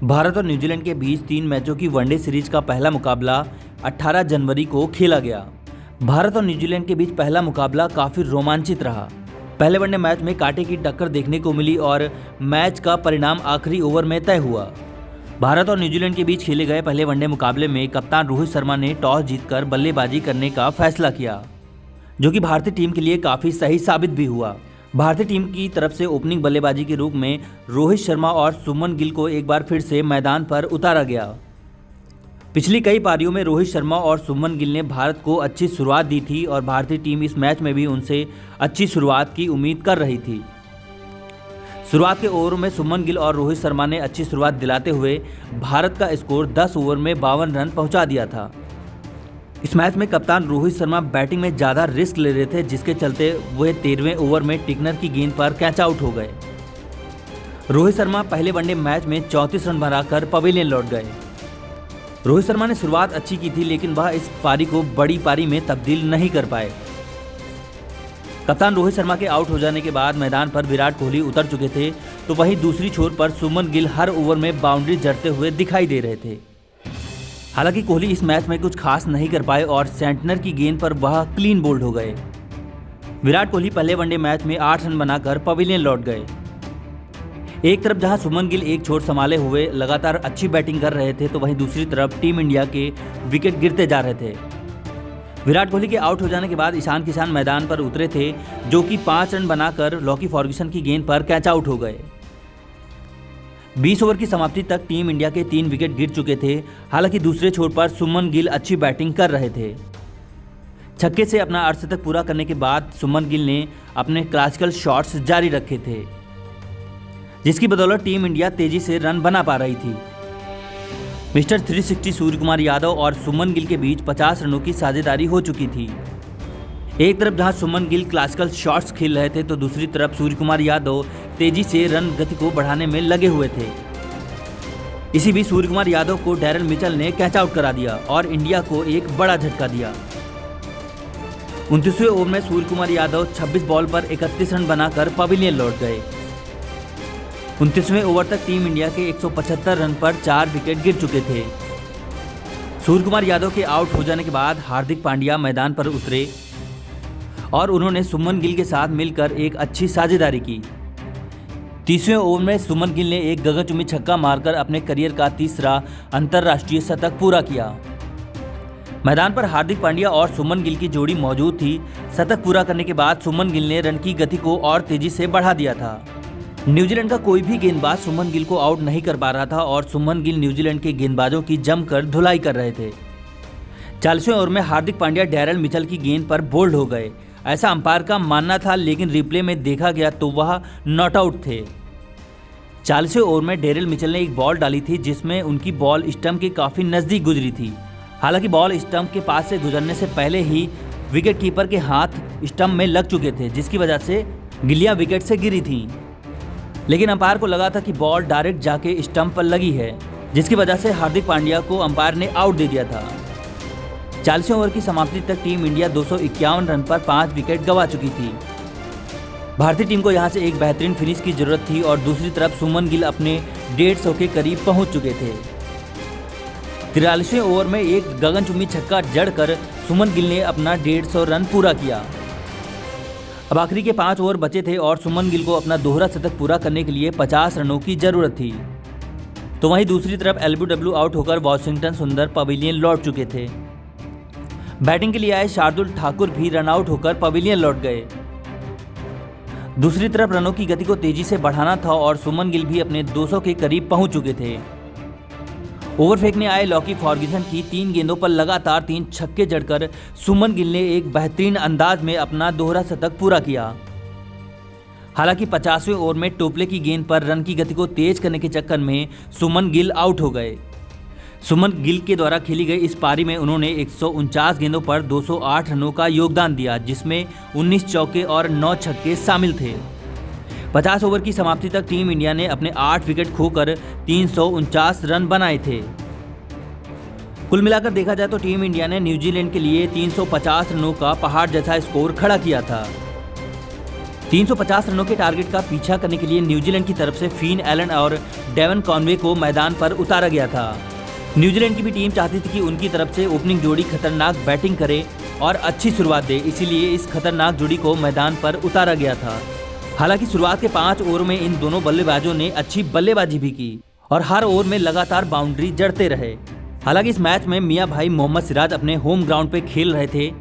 भारत और न्यूजीलैंड के बीच 3 मैचों की वनडे सीरीज का पहला मुकाबला 18 जनवरी को खेला गया। भारत और न्यूजीलैंड के बीच पहला मुकाबला काफ़ी रोमांचित रहा। पहले वनडे मैच में कांटे की टक्कर देखने को मिली और मैच का परिणाम आखिरी ओवर में तय हुआ। भारत और न्यूजीलैंड के बीच खेले गए पहले वनडे मुकाबले में कप्तान रोहित शर्मा ने टॉस जीतकर बल्लेबाजी करने का फैसला किया, जो कि भारतीय टीम के लिए काफ़ी सही साबित भी हुआ। भारतीय टीम की तरफ से ओपनिंग बल्लेबाजी के रूप में रोहित शर्मा और सुमन गिल को एक बार फिर से मैदान पर उतारा गया। पिछली कई पारियों में रोहित शर्मा और सुमन गिल ने भारत को अच्छी शुरुआत दी थी और भारतीय टीम इस मैच में भी उनसे अच्छी शुरुआत की उम्मीद कर रही थी। शुरुआत के ओवरों में सुमन गिल और रोहित शर्मा ने अच्छी शुरुआत दिलाते हुए भारत का स्कोर 10 ओवर में 52 रन पहुंचा दिया था। इस मैच में कप्तान रोहित शर्मा बैटिंग में ज़्यादा रिस्क ले रहे थे, जिसके चलते वे 13वें ओवर में टिकनर की गेंद पर कैच आउट हो गए। रोहित शर्मा पहले वनडे मैच में 34 रन बनाकर पवेलियन लौट गए। रोहित शर्मा ने शुरुआत अच्छी की थी, लेकिन वह इस पारी को बड़ी पारी में तब्दील नहीं कर पाए। कप्तान रोहित शर्मा के आउट हो जाने के बाद मैदान पर विराट कोहली उतर चुके थे, तो वहीं दूसरी छोर पर सुमन गिल हर ओवर में बाउंड्री जड़ते हुए दिखाई दे रहे थे। हालांकि कोहली इस मैच में कुछ खास नहीं कर पाए और सेंटनर की गेंद पर वह क्लीन बोल्ड हो गए। विराट कोहली पहले वनडे मैच में 8 रन बनाकर पवेलियन लौट गए। एक तरफ जहां सुमन गिल एक छोर संभाले हुए लगातार अच्छी बैटिंग कर रहे थे, तो वहीं दूसरी तरफ टीम इंडिया के विकेट गिरते जा रहे थे। विराट कोहली के आउट हो जाने के बाद ईशान किशन मैदान पर उतरे थे, जो कि 5 रन बनाकर लॉकी फर्ग्यूसन की गेंद पर कैच आउट हो गए। 20 ओवर की समाप्ति तक टीम इंडिया के 3 विकेट गिर चुके थे। हालांकि दूसरे छोर पर सुमन गिल अच्छी बैटिंग कर रहे थे। छक्के से अपना अर्धशतक पूरा करने के बाद सुमन गिल ने अपने क्लासिकल शॉट्स जारी रखे थे, जिसकी बदौलत टीम इंडिया तेजी से रन बना पा रही थी। मिस्टर 360 सूर्यकुमार यादव और सुमन गिल के बीच 50 रनों की साझेदारी हो चुकी थी। एक तरफ जहां सुमन गिल क्लासिकल शॉट्स खेल रहे थे, तो दूसरी तरफ सूर्यकुमार यादव तेजी से रन गति को बढ़ाने में लगे हुए थे। इसी बीच सूर्यकुमार यादव को डैरेल मिचेल ने कैच आउट करा दिया और इंडिया को एक बड़ा झटका दिया। 29वें ओवर में सूर्यकुमार यादव 26 बॉल पर 31 रन बनाकर पवेलियन लौट गए। 29वें ओवर तक टीम इंडिया के 175 रन पर 4 विकेट गिर चुके थे। सूर्यकुमार यादव के आउट हो जाने के बाद हार्दिक पांड्या मैदान पर उतरे और उन्होंने सुमन गिल के साथ मिलकर एक अच्छी साझेदारी की। 30वें ओवर में सुमन गिल ने एक गगनचुंबी छक्का मारकर अपने करियर का तीसरा अंतर्राष्ट्रीय शतक पूरा किया। मैदान पर हार्दिक पांड्या और सुमन गिल की जोड़ी मौजूद थी। शतक पूरा करने के बाद सुमन गिल ने रन की गति को और तेजी से बढ़ा दिया था। न्यूजीलैंड का कोई भी गेंदबाज सुमन गिल को आउट नहीं कर पा रहा था और सुमन गिल न्यूजीलैंड के गेंदबाजों की जमकर धुलाई कर रहे थे। 40वें ओवर में हार्दिक पांड्या डैरेल मिचेल की गेंद पर बोल्ड हो गए, ऐसा अंपायर का मानना था, लेकिन रिप्ले में देखा गया तो वह नॉट आउट थे। 40वें ओवर में डैरेल मिचेल ने एक बॉल डाली थी, जिसमें उनकी बॉल स्टंप के काफ़ी नज़दीक गुजरी थी। हालांकि बॉल स्टंप के पास से गुजरने से पहले ही विकेट कीपर के हाथ स्टंप में लग चुके थे, जिसकी वजह से गिल्लियां विकेट से गिरी थीं। लेकिन अंपायर को लगा था कि बॉल डायरेक्ट जाके स्टंप पर लगी है, जिसकी वजह से हार्दिक पांड्या को अंपायर ने आउट दे दिया था। 40वें ओवर की समाप्ति तक टीम इंडिया 251 रन पर 5 विकेट गंवा चुकी थी। भारतीय टीम को यहां से एक बेहतरीन फिनिश की जरूरत थी और दूसरी तरफ सुमन गिल अपने 150 के करीब पहुंच चुके थे। 43वें ओवर में एक गगनचुंबी छक्का जड़कर सुमन गिल ने अपना 150 रन पूरा किया। अब आखिरी के 5 ओवर बचे थे और सुमन गिल को अपना दोहरा शतक पूरा करने के लिए 50 रनों की जरूरत थी। तो वहीं दूसरी तरफ एलबीडब्ल्यू आउट होकर वॉशिंगटन सुंदर पवेलियन लौट चुके थे। बैटिंग के लिए आए शार्दुल ठाकुर भी रन आउट होकर पवेलियन लौट गए। दूसरी तरफ रनों की गति को तेजी से बढ़ाना था और सुमन गिल भी अपने 200 के करीब पहुंच चुके थे। ओवर फेंकने आए लॉकी फर्ग्यूसन की 3 गेंदों पर लगातार 3 छक्के जड़कर सुमन गिल ने एक बेहतरीन अंदाज में अपना दोहरा शतक पूरा किया। हालांकि 50वें ओवर में टोपले की गेंद पर रन की गति को तेज करने के चक्कर में सुमन गिल आउट हो गए। सुमन गिल के द्वारा खेली गई इस पारी में उन्होंने 149 गेंदों पर 208 रनों का योगदान दिया, जिसमें 19 चौके और 9 छक्के शामिल थे। 50 ओवर की समाप्ति तक टीम इंडिया ने अपने 8 विकेट खोकर 349 रन बनाए थे। कुल मिलाकर देखा जाए तो टीम इंडिया ने न्यूजीलैंड के लिए 350 रनों का पहाड़ जैसा स्कोर खड़ा किया था। 350 रनों के टारगेट का पीछा करने के लिए न्यूजीलैंड की तरफ से फिन एलन और डेवन कॉनवे को मैदान पर उतारा गया था। न्यूजीलैंड की भी टीम चाहती थी कि उनकी तरफ से ओपनिंग जोड़ी खतरनाक बैटिंग करे और अच्छी शुरुआत दे, इसीलिए इस खतरनाक जोड़ी को मैदान पर उतारा गया था। हालांकि शुरुआत के 5 ओवर में इन दोनों बल्लेबाजों ने अच्छी बल्लेबाजी भी की और हर ओवर में लगातार बाउंड्री जड़ते रहे। हालांकि इस मैच में मियां भाई मोहम्मद सिराज अपने होम ग्राउंड पे खेल रहे थे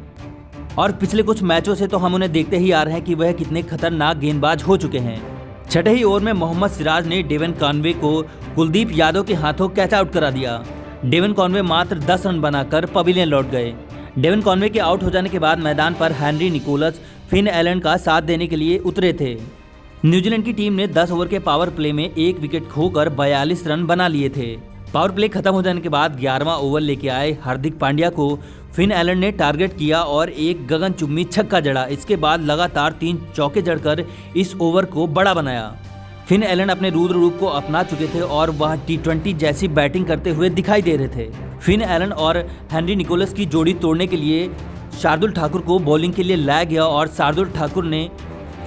और पिछले कुछ मैचों से तो हम उन्हें देखते ही आ रहे हैं कि वह कितने खतरनाक गेंदबाज हो चुके हैं। छठे ही ओवर में मोहम्मद सिराज ने डेवन कॉनवे को कुलदीप यादव के हाथों कैच आउट करा दिया। डेवन कॉनवे मात्र 10 रन बनाकर पवेलियन लौट गए। डेवन कॉनवे के आउट हो जाने के बाद मैदान पर हेनरी निकोलस फिन एलन का साथ देने के लिए उतरे थे। न्यूजीलैंड की टीम ने 10 ओवर के पावर प्ले में 1 विकेट खोकर 42 रन बना लिए थे। पावर प्ले खत्म हो जाने के बाद 11वां ओवर लेके आए हार्दिक पांड्या को फिन एलन ने टारगेट किया और एक गगनचुम्बी छक्का जड़ा। इसके बाद लगातार 3 चौके जड़कर इस ओवर को बड़ा बनाया। फिन एलन अपने रुद्र रूप को अपना चुके थे और वह T20 जैसी बैटिंग करते हुए दिखाई दे रहे थे। फिन एलन और हेनरी निकोलस की जोड़ी तोड़ने के लिए शार्दुल ठाकुर को बॉलिंग के लिए लाया गया और शार्दुल ठाकुर ने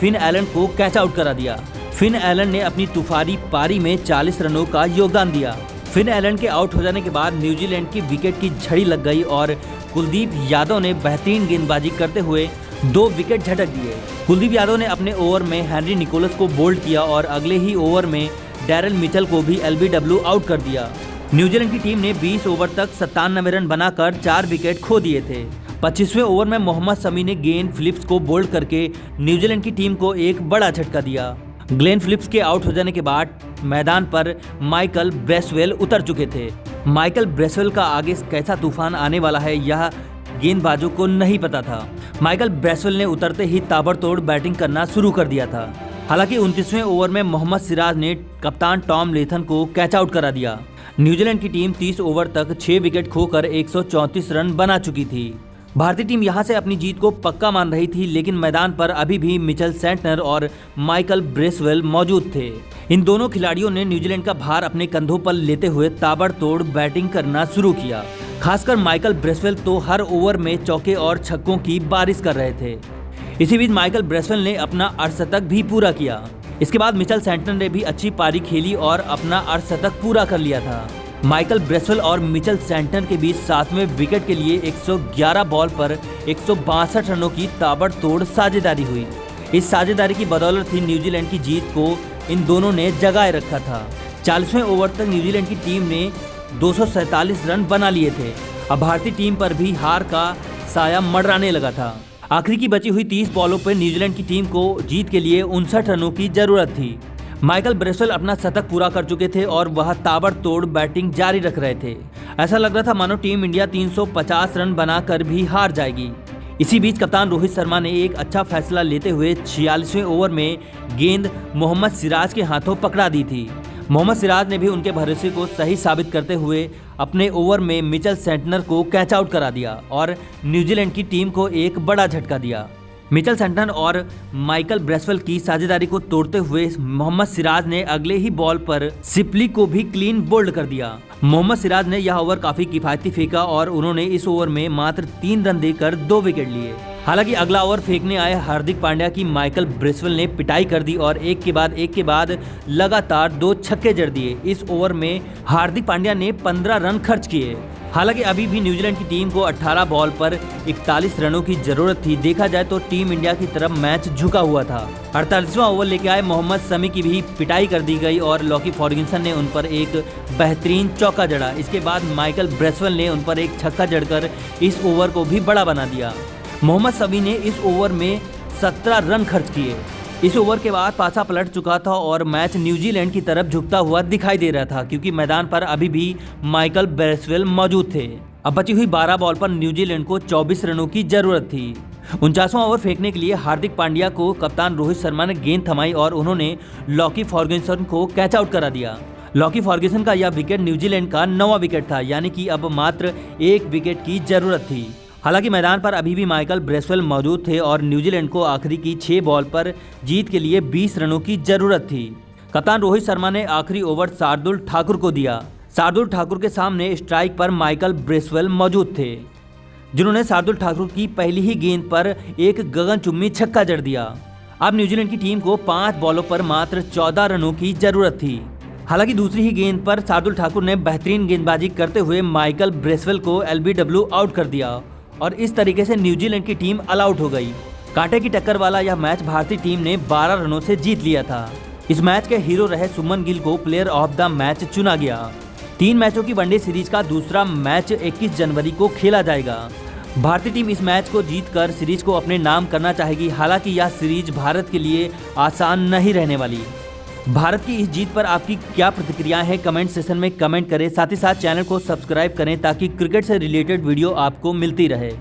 फिन एलन को कैच आउट करा दिया। फिन एलन ने अपनी तूफानी पारी में 40 रनों का योगदान दिया। फिन एलन के आउट हो जाने के बाद न्यूजीलैंड की विकेट की झड़ी लग गई और कुलदीप यादव ने बेहतरीन गेंदबाजी करते हुए 2 विकेट झटक दिए। कुलदीप यादव ने अपने ओवर में हेनरी निकोलस को बोल्ड किया और अगले ही ओवर में डैरल मिचेल को भी LBW आउट कर दिया। न्यूजीलैंड की टीम ने 20 ओवर तक 97 रन बनाकर 4 विकेट खो दिए थे। 25वें ओवर में मोहम्मद शमी ने ग्लेन फिलिप्स को बोल्ड करके न्यूजीलैंड की टीम को एक बड़ा झटका दिया। ग्लेन फिलिप्स के आउट हो जाने के बाद मैदान पर माइकल ब्रेसवेल उतर चुके थे। माइकल ब्रेसवेल का आगे कैसा तूफान आने वाला है यह गेंदबाजों को नहीं पता था। माइकल ब्रेसवेल ने उतरते ही ताबड़तोड़ बैटिंग करना शुरू कर दिया था। हालांकि 29वें ओवर में मोहम्मद सिराज ने कप्तान टॉम लेथन को कैच आउट करा दिया। न्यूजीलैंड की टीम 30 ओवर तक 6 विकेट खोकर 134 रन बना चुकी थी। भारतीय टीम यहां से अपनी जीत को पक्का मान रही थी, लेकिन मैदान पर अभी भी मिचेल सेंटनर और माइकल ब्रेसवेल मौजूद थे। इन दोनों खिलाड़ियों ने न्यूजीलैंड का भार अपने कंधों पर लेते हुए ताबड़तोड़ बैटिंग करना शुरू किया। खासकर माइकल ब्रेसवेल तो हर ओवर में चौके और छक्कों की बारिश कर रहे थे। इसी बीच माइकल ब्रेसवेल ने अपना अर्धशतक भी पूरा किया। इसके बाद मिचेल सेंटनर ने भी अच्छी पारी खेली और अपना अर्धशतक पूरा कर लिया था। माइकल ब्रेसवेल और मिचेल सेंटनर के बीच 7वें विकेट के लिए 111 बॉल पर 162 रनों की ताबड़तोड़ साझेदारी हुई। इस साझेदारी की बदौलत ही न्यूजीलैंड की जीत को इन दोनों ने जगाए रखा था। 40वें ओवर तक न्यूजीलैंड की टीम ने 247 रन बना लिए थे। अब भारतीय टीम पर भी हार का साया मंडराने लगा था। आखिरी की बची हुई 30 बॉलों पर न्यूजीलैंड की टीम को जीत के लिए 59 रनों की जरूरत थी। माइकल ब्रेसवेल अपना शतक पूरा कर चुके थे और वह ताबड़तोड़ बैटिंग जारी रख रहे थे। ऐसा लग रहा था मानो टीम इंडिया 350 रन बनाकर भी हार जाएगी। इसी बीच कप्तान रोहित शर्मा ने एक अच्छा फैसला लेते हुए 46वें ओवर में गेंद मोहम्मद सिराज के हाथों पकड़ा दी थी। मोहम्मद सिराज ने भी उनके भरोसे को सही साबित करते हुए अपने ओवर में मिचेल सेंटनर को कैच आउट करा दिया और न्यूजीलैंड की टीम को एक बड़ा झटका दिया। मिचेल सेंटनर और माइकल ब्रेसवेल की साझेदारी को तोड़ते हुए मोहम्मद सिराज ने अगले ही बॉल पर सिपली को भी क्लीन बोल्ड कर दिया। मोहम्मद सिराज ने यह ओवर काफी किफायती फेंका और उन्होंने इस ओवर में मात्र 3 रन देकर 2 विकेट लिए। हालांकि अगला ओवर फेंकने आए हार्दिक पांड्या की माइकल ब्रेसवेल ने पिटाई कर दी और एक के बाद लगातार 2 छक्के जड़ दिए। इस ओवर में हार्दिक पांड्या ने 15 रन खर्च किए। हालांकि अभी भी न्यूजीलैंड की टीम को 18 बॉल पर 41 रनों की जरूरत थी। देखा जाए तो टीम इंडिया की तरफ मैच झुका हुआ था। 48वां ओवर लेके आए मोहम्मद शमी की भी पिटाई कर दी गई और लॉकी फर्ग्यूसन ने उन पर एक बेहतरीन चौका जड़ा। इसके बाद माइकल ब्रेसवेल ने उन पर एक छक्का जड़कर इस ओवर को भी बड़ा बना दिया। मोहम्मद शमी ने इस ओवर में 17 रन खर्च किए। इस ओवर के बाद पासा पलट चुका था और मैच न्यूजीलैंड की तरफ झुकता हुआ दिखाई दे रहा था, क्योंकि मैदान पर अभी भी माइकल ब्रेसवेल मौजूद थे। अब बची हुई 12 बॉल पर न्यूजीलैंड को 24 रनों की जरूरत थी। 49वां ओवर फेंकने के लिए हार्दिक पांड्या को कप्तान रोहित शर्मा ने गेंद थमाई और उन्होंने लॉकी फर्ग्यूसन को कैच आउट करा दिया। लॉकी फर्ग्यूसन का यह विकेट न्यूजीलैंड का 9वां विकेट था, यानी कि अब मात्र 1 विकेट की जरूरत थी। हालांकि मैदान पर अभी भी माइकल ब्रेसवेल मौजूद थे और न्यूजीलैंड को आखिरी की 6 बॉल पर जीत के लिए 20 रनों की जरूरत थी। कप्तान रोहित शर्मा ने आखिरी ओवर शार्दुल ठाकुर को दिया। शार्दुल ठाकुर के सामने स्ट्राइक पर माइकल ब्रेसवेल मौजूद थे, जिन्होंने शार्दुल ठाकुर की पहली ही गेंद पर एक गगनचुम्बी छक्का जड़ दिया। अब न्यूजीलैंड की टीम को 5 बॉलों पर मात्र 14 रनों की जरूरत थी। हालांकि दूसरी ही गेंद पर शार्दुल ठाकुर ने बेहतरीन गेंदबाजी करते हुए माइकल ब्रेसवेल को LBW आउट कर दिया और इस तरीके से न्यूजीलैंड की टीम ऑल आउट हो गई। कांटे की टक्कर वाला यह मैच भारतीय टीम ने 12 रनों से जीत लिया था। इस मैच के हीरो रहे सुमन गिल को प्लेयर ऑफ द मैच चुना गया। 3 मैचों की वनडे सीरीज का दूसरा मैच 21 जनवरी को खेला जाएगा। भारतीय टीम इस मैच को जीतकर सीरीज को अपने नाम करना चाहेगी। हालांकि यह सीरीज भारत के लिए आसान नहीं रहने वाली। भारत की इस जीत पर आपकी क्या प्रतिक्रियाएं हैं, कमेंट सेक्शन में कमेंट करें। साथ ही साथ चैनल को सब्सक्राइब करें ताकि क्रिकेट से रिलेटेड वीडियो आपको मिलती रहे।